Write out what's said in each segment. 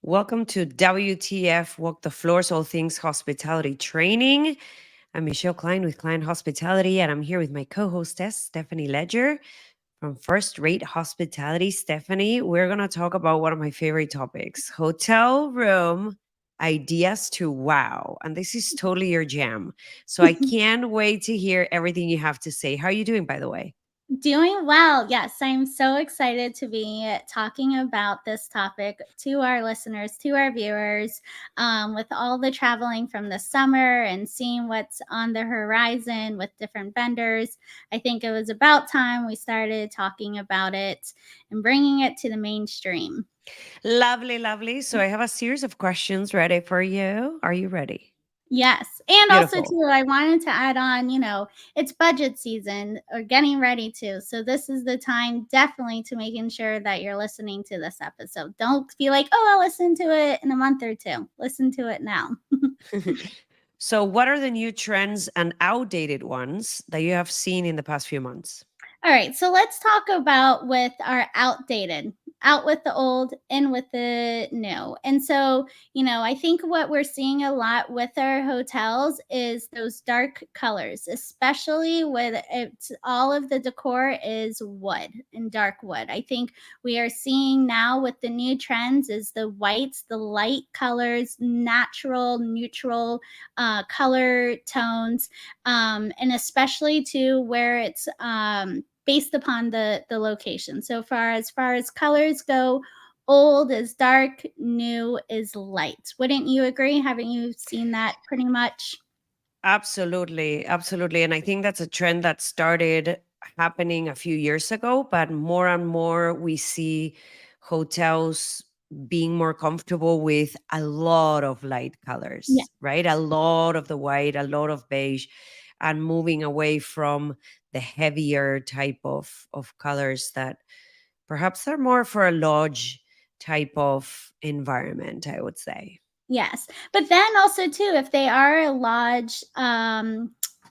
Welcome to WTF, Walk the Floors, All Things Hospitality Training. I'm Michele Kline with Kline Hospitality, and I'm here with my co hostess, Stephanie Ledger from First Rate Hospitality. Stephanie, we're going to talk about one of my favorite topics, hotel room ideas to wow. And this is totally your jam. So I can't wait to hear everything you have to say. How are you doing, by the way? Doing well. Yes, I'm so excited to be talking about this topic to our listeners, to our viewers, with all the traveling from the summer and seeing what's on the horizon with different vendors. I think it was about time we started talking about it and bringing it to the mainstream. Lovely, lovely. So I have a series of questions ready for you. Are you ready? Yes. And also Beautiful. too, I wanted to add on, it's budget season or getting ready to. So this is the time definitely to making sure that you're listening to this episode. Don't be like, "Oh, I'll listen to it in a month or two." Listen to it now. So, what are the new trends and outdated ones that you have seen in the past few months? All right, so let's talk about with our outdated, out with the old, in with the new. And so, I think what we're seeing a lot with our hotels is those dark colors, especially with it's all of the decor is wood and dark wood. I think we are seeing now with the new trends is the whites, the light colors, natural, neutral color tones, and especially to where it's based upon the location. So as far as colors go, old is dark, new is light. Wouldn't you agree? Haven't you seen that pretty much? Absolutely, absolutely. And I think that's a trend that started happening a few years ago, but more and more we see hotels being more comfortable with a lot of light Yeah. colors, right? A lot of the white, a lot of beige, and moving away from the heavier type of colors that perhaps are more for a lodge type of environment, I would say. Yes. But then also too, if they are a lodge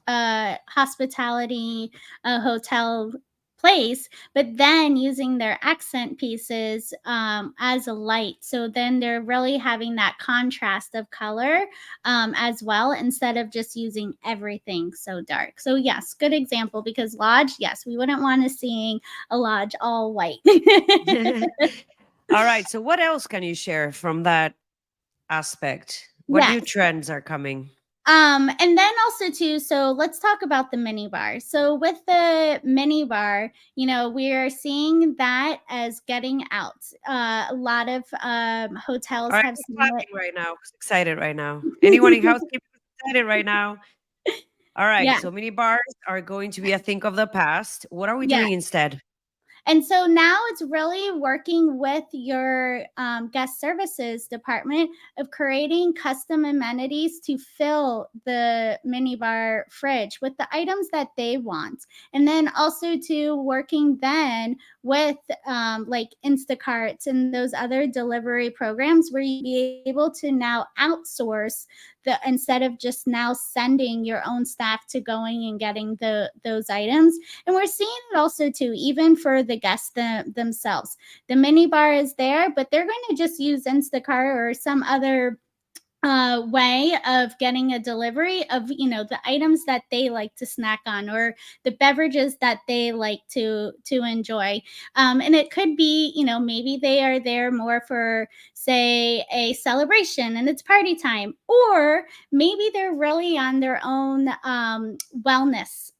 hospitality hotel place, but then using their accent pieces as a light. So then they're really having that contrast of color as well, instead of just using everything so dark. So yes, good example, because lodge, yes, we wouldn't want to seeing a lodge all white. All right. So, what else can you share from that aspect? What new Yes. trends are coming? And then also too, so let's talk about the mini bar. So with the mini bar, we are seeing that as getting out. A lot of All hotels right. have Who's seen clapping right now? Who's excited right now? Anyone in housekeeping is excited right now? All right. Yeah. So, mini bars are going to be a thing of the past. What are we Yeah. doing instead? And so now it's really working with your guest services department of creating custom amenities to fill the minibar fridge with the items that they want. And then also to working then with like Instacarts and those other delivery programs where you be able to now outsource the instead of just now sending your own staff to going and getting those items. And we're seeing it also too, even for the guests themselves. The mini bar is there, but they're going to just use Instacart or some other way of getting a delivery of the items that they like to snack on, or the beverages that they like to enjoy. And it could be, maybe they are there more for, say, a celebration and it's party time, or maybe they're really on their own wellness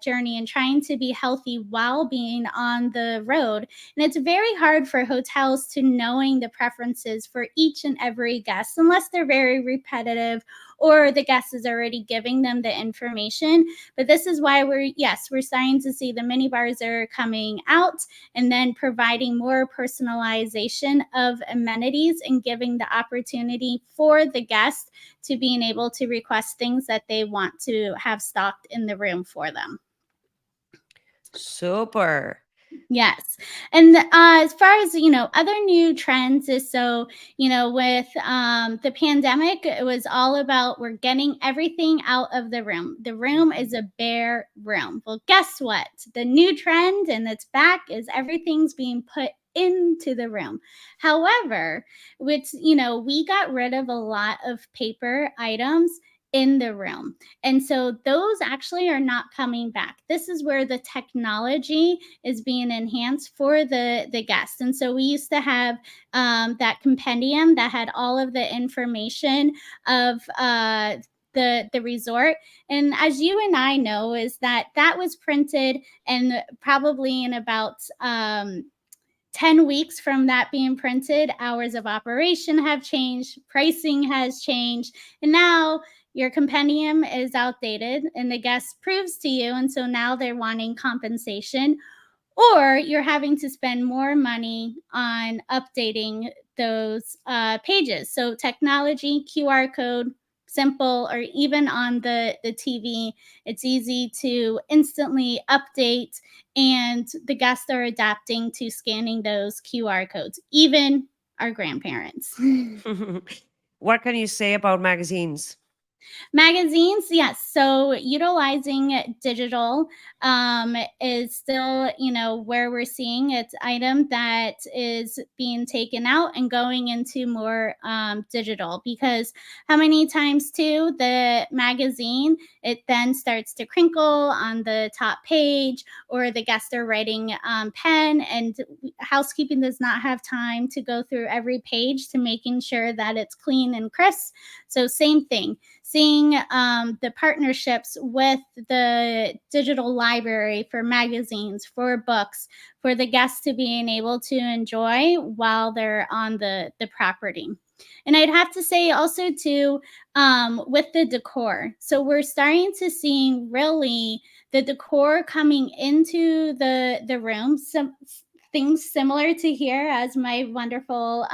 journey and trying to be healthy while being on the road. And it's very hard for hotels to knowing the preferences for each and every guest unless they're very repetitive or the guest is already giving them the information. But this is why we're starting to see the mini bars are coming out, and then providing more personalization of amenities and giving the opportunity for the guest to being able to request things that they want to have stocked in the room for them. Super. Yes. And as far as, other new trends is, so, with the pandemic, it was all about we're getting everything out of the room. The room is a bare room. Well, guess what? The new trend, and it's back, is everything's being put into the room. However, which, we got rid of a lot of paper items in the room. And so those actually are not coming back. This is where the technology is being enhanced for the guests. And so we used to have that compendium that had all of the information of the resort. And as you and I know, is that was printed, and probably in about 10 weeks from that being printed, hours of operation have changed, pricing has changed, and now your compendium is outdated and the guest proves to you. And so now they're wanting compensation, or you're having to spend more money on updating those pages. So technology, QR code, simple, or even on the TV, it's easy to instantly update, and the guests are adapting to scanning those QR codes, even our grandparents. What can you say about magazines? Magazines, yes. So utilizing digital is still, where we're seeing it's item that is being taken out and going into more digital. Because how many times too the magazine, it then starts to crinkle on the top page, or the guests are writing pen, and housekeeping does not have time to go through every page to making sure that it's clean and crisp. So same thing, seeing the partnerships with the digital library for magazines, for books, for the guests to being able to enjoy while they're on the property. And I'd have to say also too, with the decor. So we're starting to see really the decor coming into the room. Some things similar to here as my wonderful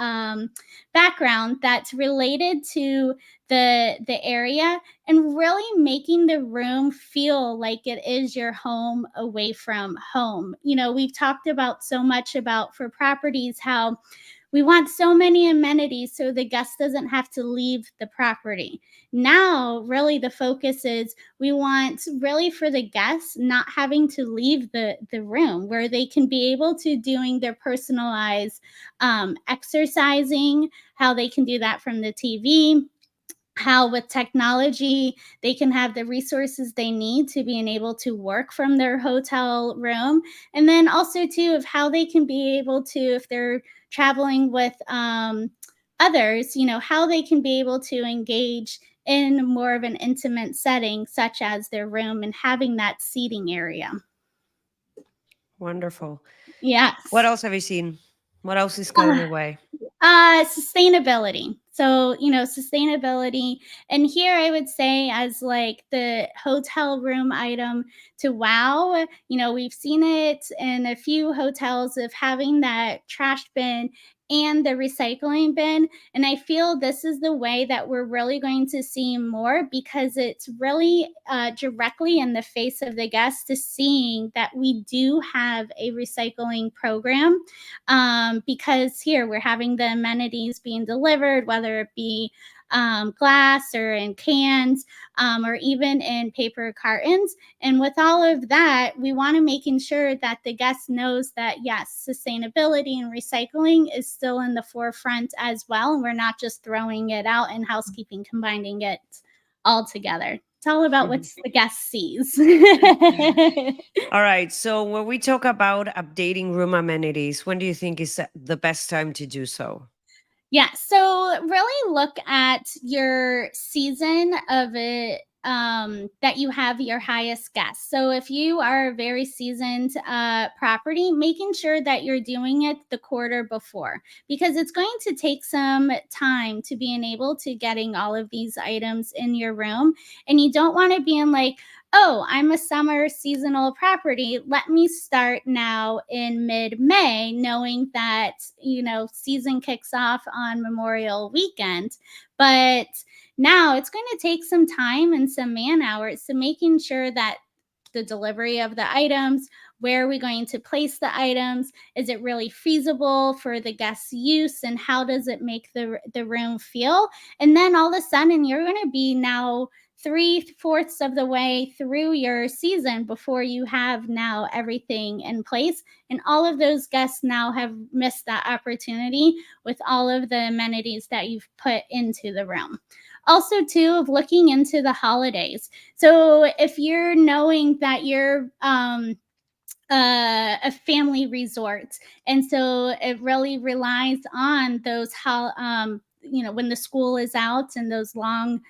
background that's related to the area, and really making the room feel like it is your home away from home. We've talked about so much about for properties how we want so many amenities so the guest doesn't have to leave the property. Now, really, the focus is we want really for the guests not having to leave the room, where they can be able to doing their personalized exercising, how they can do that from the TV, how with technology they can have the resources they need to being able to work from their hotel room. And then also too of how they can be able to, if they're traveling with others, how they can be able to engage in more of an intimate setting such as their room, and having that seating area. Wonderful. What Yes. else have you seen? What else is going away? Sustainability. So, sustainability. And here I would say, as like the hotel room item to wow, we've seen it in a few hotels of having that trash bin and the recycling bin. And I feel this is the way that we're really going to see more, because it's really directly in the face of the guest to seeing that we do have a recycling program, because here we're having the amenities being delivered, whether it be glass or in cans, or even in paper cartons. And with all of that, we want to making sure that the guest knows that yes, sustainability and recycling is still in the forefront as well. And we're not just throwing it out and housekeeping combining it all together. It's all about what the guest sees. All right. So when we talk about updating room amenities, when do you think is the best time to do so? Yeah, so really look at your season of it, that you have your highest guests. So if you are a very seasoned property, making sure that you're doing it the quarter before, because it's going to take some time to being able to getting all of these items in your room. And you don't want to be in like, oh, I'm a summer seasonal property. Let me start now in mid May, knowing that, season kicks off on Memorial weekend. But now it's going to take some time and some man hours to making sure that the delivery of the items, where are we going to place the items, is it really feasible for the guest's use, and how does it make the room feel. And then all of a sudden you're going to be now 3/4 of the way through your season before you have now everything in place. And all of those guests now have missed that opportunity with all of the amenities that you've put into the room. Also, too, of looking into the holidays. So if you're knowing that you're a family resort, and so it really relies on those how when the school is out and those long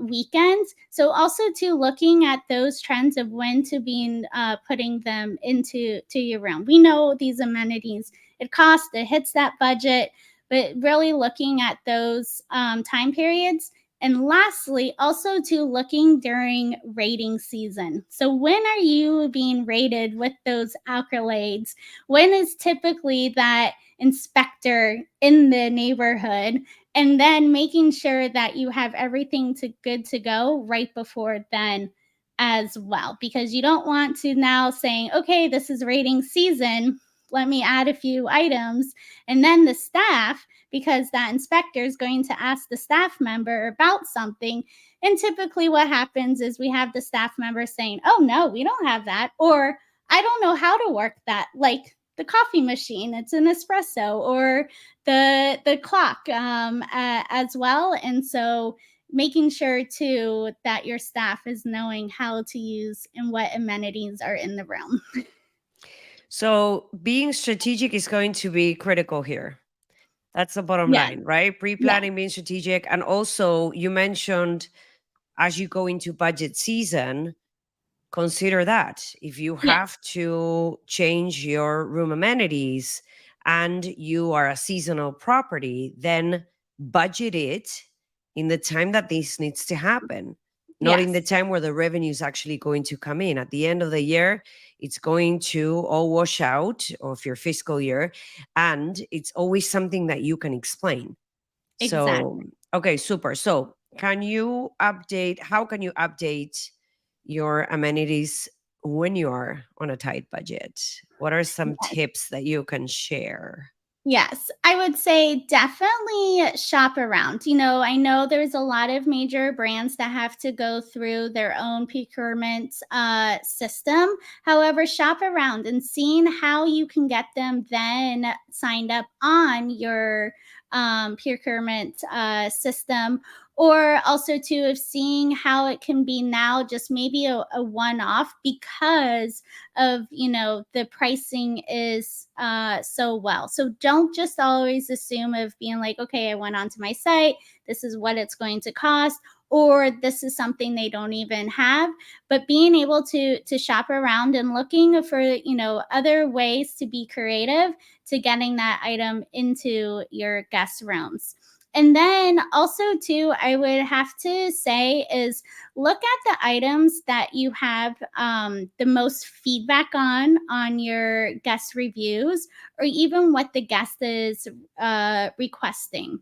weekends. So also to looking at those trends of when to be putting them into your room. We know these amenities, it costs, it hits that budget, but really looking at those time periods. And lastly, also to looking during rating season. So when are you being rated with those accolades? When is typically that inspector in the neighborhood? And then making sure that you have everything to good to go right before then as well. Because you don't want to now saying, okay, this is rating season, let me add a few items. And then the staff, because that inspector is going to ask the staff member about something. And typically, what happens is we have the staff member saying, oh, no, we don't have that. Or I don't know how to work that. Like the coffee machine, it's an espresso, or the clock as well. And so making sure too that your staff is knowing how to use and what amenities are in the room. So being strategic is going to be critical here. That's the bottom Yes. line, right? Yeah. Pre-planning, being strategic. And also you mentioned as you go into budget season, consider that if you Yes. have to change your room amenities and you are a seasonal property, then budget it in the time that this needs to happen, not in the Yes. time where the revenue is actually going to come in. At the end of the year, it's going to all wash out of your fiscal year, and it's always something that you can explain. So, Exactly. okay, super. So, how can you update your amenities when you are on a tight budget? What are some tips that you can share? Yes, I would say definitely shop around. I know there's a lot of major brands that have to go through their own procurement system. However, shop around and seeing how you can get them then signed up on your procurement system. Or also too of seeing how it can be now just maybe a one-off because of the pricing is so well. So don't just always assume of being like, okay, I went onto my site, this is what it's going to cost, or this is something they don't even have. But being able to shop around and looking for other ways to be creative to getting that item into your guest rooms. And then also too, I would have to say is look at the items that you have the most feedback on your guest reviews, or even what the guest is requesting.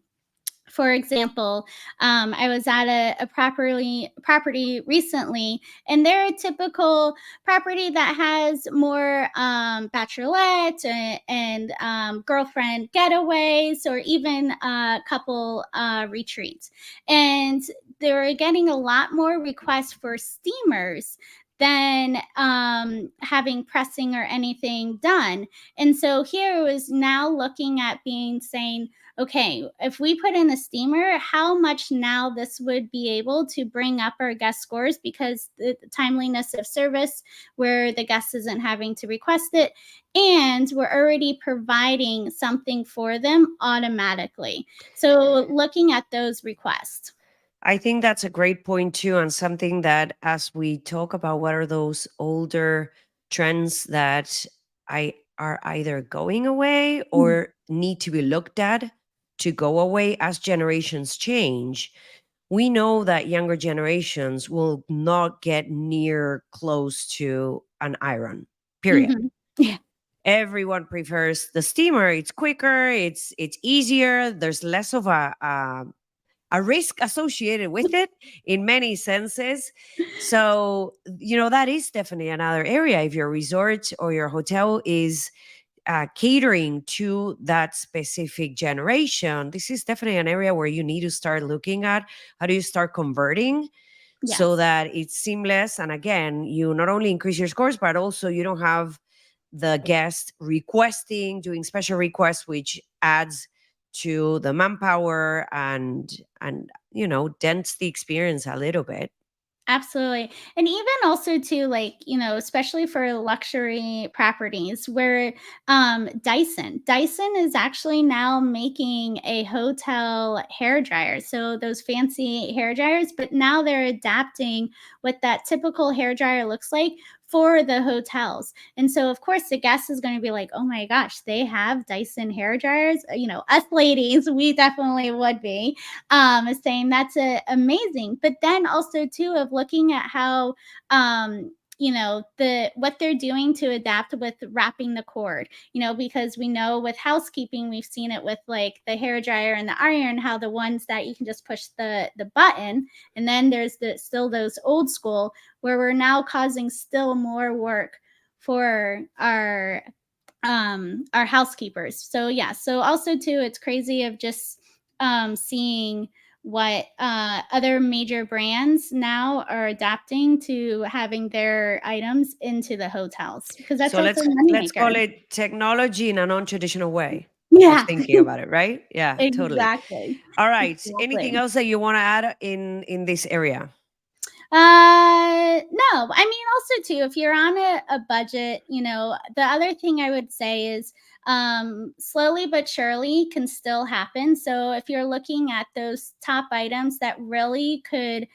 For example, I was at a property recently, and they're a typical property that has more bachelorette and girlfriend getaways, or even a couple retreats. And they were getting a lot more requests for steamers than having pressing or anything done. And so here it was now looking at being saying, okay, if we put in a steamer, how much now this would be able to bring up our guest scores, because the timeliness of service where the guest isn't having to request it, and we're already providing something for them automatically. So looking at those requests. I think that's a great point too, and something that as we talk about what are those older trends that I are either going away Mhm. or need to be looked at to go away as generations change. We know that younger generations will not get near close to an iron. Period. Mhm. Yeah. Everyone prefers the steamer. It's quicker. It's easier. There's less of a risk associated with it in many senses. So, that is definitely another area. If your resort or your hotel is catering to that specific generation, this is definitely an area where you need to start looking at how do you start converting so Yes. that it's seamless. And again, you not only increase your scores, but also you don't have the guest requesting, doing special requests, which adds to the manpower and dents the experience a little bit. Absolutely. And even also too, like, especially for luxury properties where Dyson is actually now making a hotel hair dryer. So those fancy hair dryers, but now they're adapting what that typical hair dryer looks like for the hotels. And so of course the guest is going to be like, "Oh my gosh, they have Dyson hair dryers." Us ladies, we definitely would be saying that's amazing. But then also too of looking at how the what they're doing to adapt with wrapping the cord, because we know with housekeeping we've seen it with like the hair dryer and the iron, how the ones that you can just push the button, and then there's the still those old school where we're now causing still more work for our housekeepers. So yeah, so also too it's crazy of just seeing what other major brands now are adapting to having their items into the hotels, because that's So also a let's moneymaker. call it technology in a non-traditional way of Yeah. thinking about it, right? Yeah, totally. Exactly. All right. Anything Exactly. else that you want to add in this area? No. I mean, also too, if you're on a budget, the other thing I would say is slowly but surely can still happen. So if you're looking at those top items that really could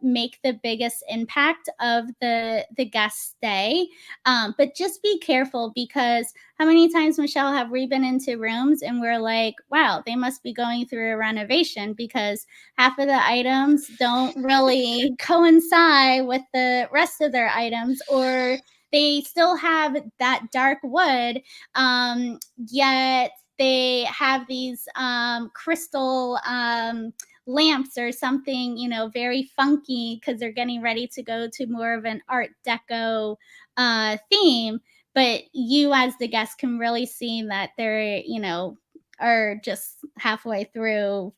make the biggest impact of the guest stay, but just be careful, because how many times, Michelle, have we been into rooms and we're like, wow, they must be going through a renovation because half of the items don't really coincide with the rest of their items, or they still have that dark wood, yet they have these crystal lamps or something, very funky, because they're getting ready to go to more of an art deco theme. But you as the guest can really see that they're, are just halfway through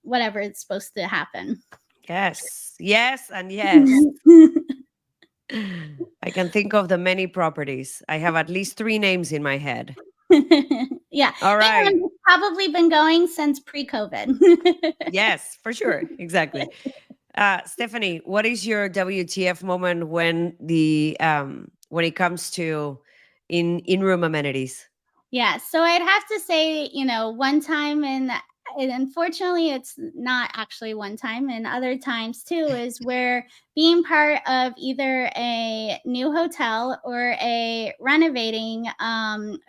whatever is supposed to happen. Yes, yes, and yes. I can think of the many properties. I have at least three names in my head. Yeah, All and right. it's probably been going since pre-COVID. Yes, for sure. Exactly. Stephanie, what is your WTF moment when it comes to in-room amenities? Yeah, so I'd have to say, one time, and unfortunately it's not actually one time, and other times too, is where being part of either a new hotel or a renovating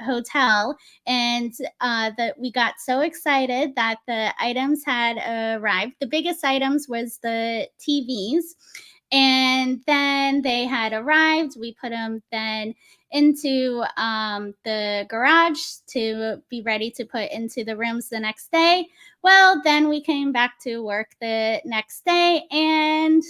hotel, and that we got so excited that the items had arrived. The biggest items was the TVs, and then they had arrived. We put them then into the garage to be ready to put into the rooms the next day. Well, then we came back to work the next day and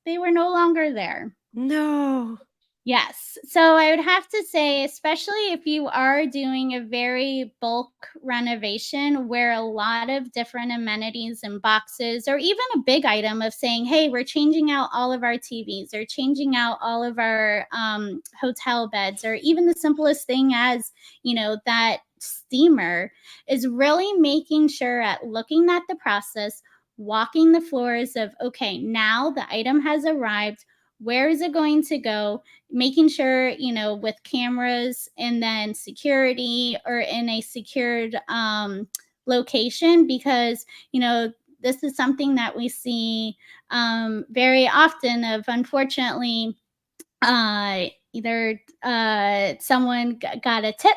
they were no longer there. No. Yes. So I would have to say, especially if you are doing a very bulk renovation where a lot of different amenities and boxes, or even a big item of saying, hey, we're changing out all of our TVs or changing out all of our hotel beds, or even the simplest thing as, that steamer, is really making sure at looking at the process, walking the floors of, okay, now the item has arrived. Where is it going to go? Making sure, with cameras and then security or in a secured location, because, this is something that we see very often of, unfortunately, either someone got a tip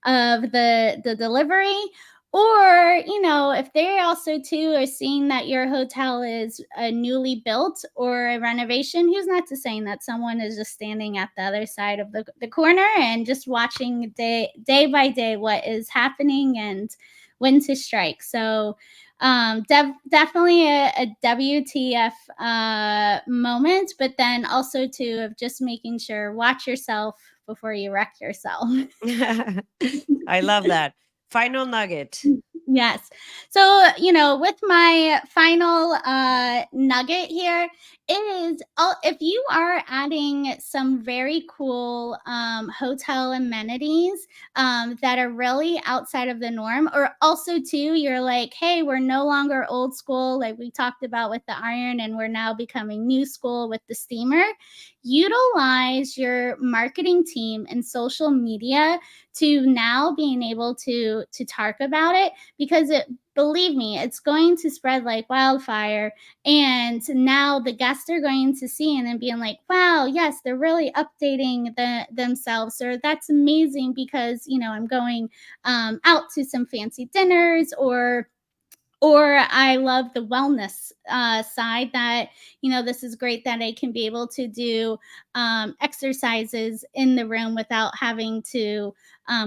of the delivery, or if they also too are seeing that your hotel is a newly built or a renovation, who's not to saying that someone is just standing at the other side of the corner and just watching day by day what is happening and when to strike. So definitely a WTF moment, but then also too of just making sure, watch yourself before you wreck yourself. I love that. Final nugget. Yes. So, with my final nugget here is, if you are adding some very cool hotel amenities that are really outside of the norm, or also, too, you're like, hey, we're no longer old school, like we talked about with the iron, and we're now becoming new school with the steamer. Utilize your marketing team and social media to now being able to talk about it, because believe me, it's going to spread like wildfire. And now the guests are going to see and then being like, wow, yes, they're really updating themselves, or that's amazing, because I'm going out to some fancy dinners, or I love the wellness side, that this is great that I can be able to do exercises in the room without having to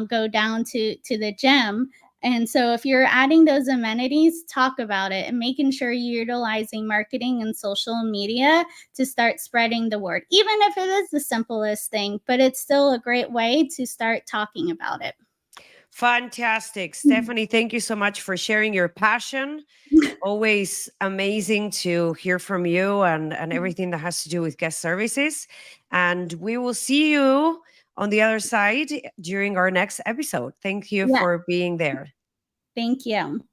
go down to the gym. And so, if you're adding those amenities, talk about it and making sure you're utilizing marketing and social media to start spreading the word, even if it is the simplest thing, but it's still a great way to start talking about it. Fantastic. Stephanie, thank you so much for sharing your passion. Always amazing to hear from you and everything that has to do with guest services. And we will see you on the other side during our next episode. Thank you Yeah, for being there. thank you.